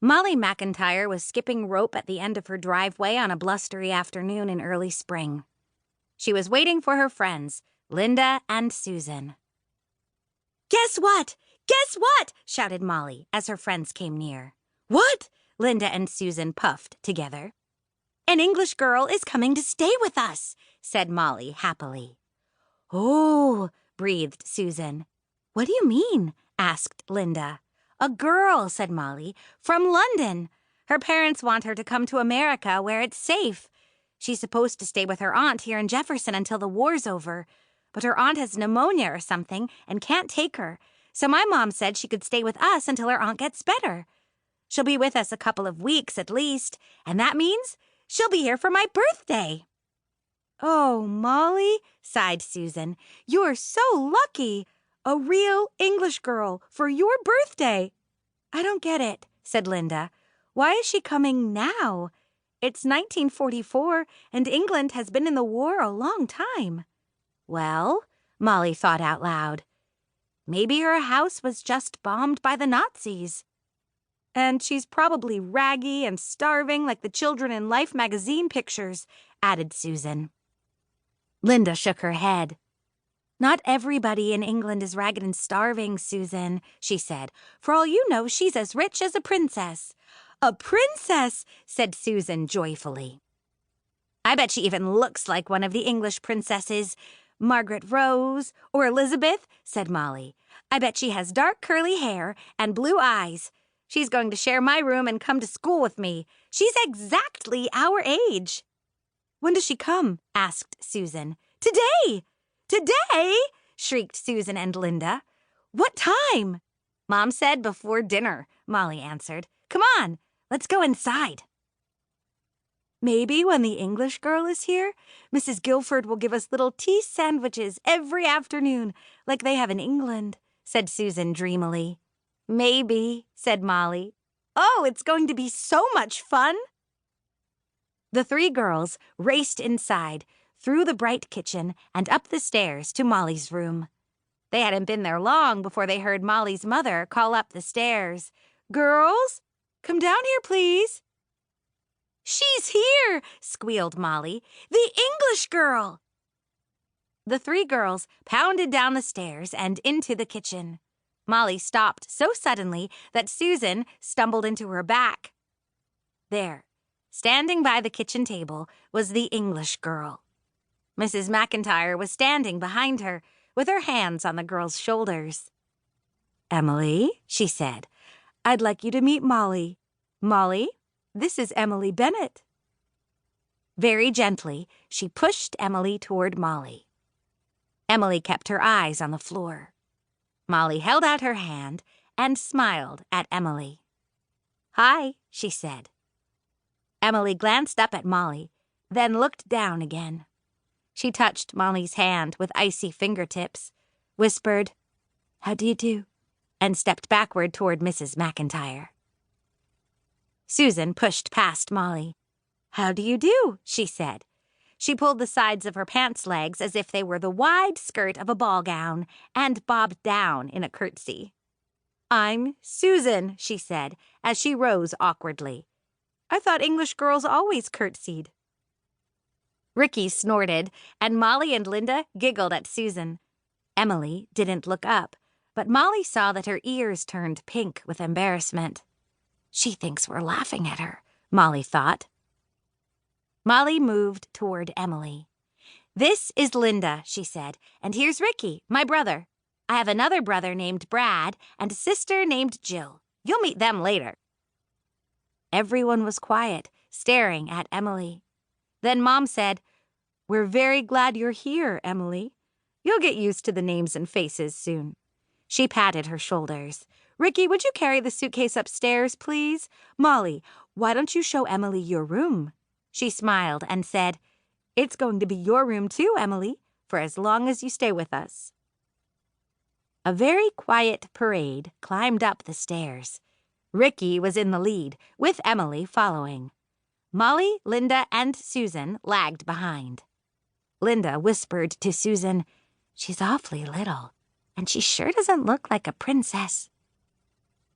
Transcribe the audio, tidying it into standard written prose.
Molly McIntire was skipping rope at the end of her driveway on a blustery afternoon in early spring. She was waiting for her friends, Linda and Susan. "Guess what? Guess what?" shouted Molly as her friends came near. "What?" Linda and Susan puffed together. "An English girl is coming to stay with us," said Molly happily. "Oh," breathed Susan. "What do you mean?" asked Linda. "A girl," said Molly, "from London. Her parents want her to come to America where it's safe. She's supposed to stay with her aunt here in Jefferson until the war's over. But her aunt has pneumonia or something and can't take her. So my mom said she could stay with us until her aunt gets better. She'll be with us a couple of weeks at least, and that means she'll be here for my birthday." "Oh, Molly," sighed Susan, "you're so lucky. A real English girl for your birthday." "I don't get it," said Linda. "Why is she coming now? It's 1944, and England has been in the war a long time." "Well," Molly thought out loud, "maybe her house was just bombed by the Nazis." "And she's probably raggy and starving like the children in Life magazine pictures," added Susan. Linda shook her head. "Not everybody in England is ragged and starving, Susan," she said. "For all you know, she's as rich as a princess." "A princess!" said Susan joyfully. "I bet she even looks like one of the English princesses. Margaret Rose or Elizabeth," said Molly. "I bet she has dark curly hair and blue eyes. She's going to share my room and come to school with me. She's exactly our age." "When does she come?" asked Susan. "Today! Today!" shrieked Susan and Linda. "What time?" "Mom said before dinner," Molly answered. "Come on, let's go inside." "Maybe when the English girl is here, Mrs. Guilford will give us little tea sandwiches every afternoon, like they have in England," said Susan dreamily. "Maybe," said Molly. "Oh, it's going to be so much fun!" The three girls raced inside, through the bright kitchen and up the stairs to Molly's room. They hadn't been there long before they heard Molly's mother call up the stairs. "Girls, come down here, please." "She's here!" squealed Molly. "The English girl!" The three girls pounded down the stairs and into the kitchen. Molly stopped so suddenly that Susan stumbled into her back. There, standing by the kitchen table, was the English girl. Mrs. McIntire was standing behind her, with her hands on the girl's shoulders. "Emily," she said, "I'd like you to meet Molly. Molly, this is Emily Bennett." Very gently, she pushed Emily toward Molly. Emily kept her eyes on the floor. Molly held out her hand and smiled at Emily. "Hi," she said. Emily glanced up at Molly, then looked down again. She touched Molly's hand with icy fingertips, whispered, "How do you do?" and stepped backward toward Mrs. McIntire. Susan pushed past Molly. "How do you do?" she said. She pulled the sides of her pants legs as if they were the wide skirt of a ball gown and bobbed down in a curtsy. "I'm Susan," she said, as she rose awkwardly. "I thought English girls always curtsied." Ricky snorted, and Molly and Linda giggled at Susan. Emily didn't look up, but Molly saw that her ears turned pink with embarrassment. "She thinks we're laughing at her," Molly thought. Molly moved toward Emily. "This is Linda," she said, "and here's Ricky, my brother. I have another brother named Brad and a sister named Jill. You'll meet them later." Everyone was quiet, staring at Emily. Then Mom said, "We're very glad you're here, Emily. You'll get used to the names and faces soon." She patted her shoulders. "Ricky, would you carry the suitcase upstairs, please? Molly, why don't you show Emily your room?" She smiled and said, "It's going to be your room too, Emily, for as long as you stay with us." A very quiet parade climbed up the stairs. Ricky was in the lead, with Emily following. Molly, Linda, and Susan lagged behind. Linda whispered to Susan, "She's awfully little, and she sure doesn't look like a princess."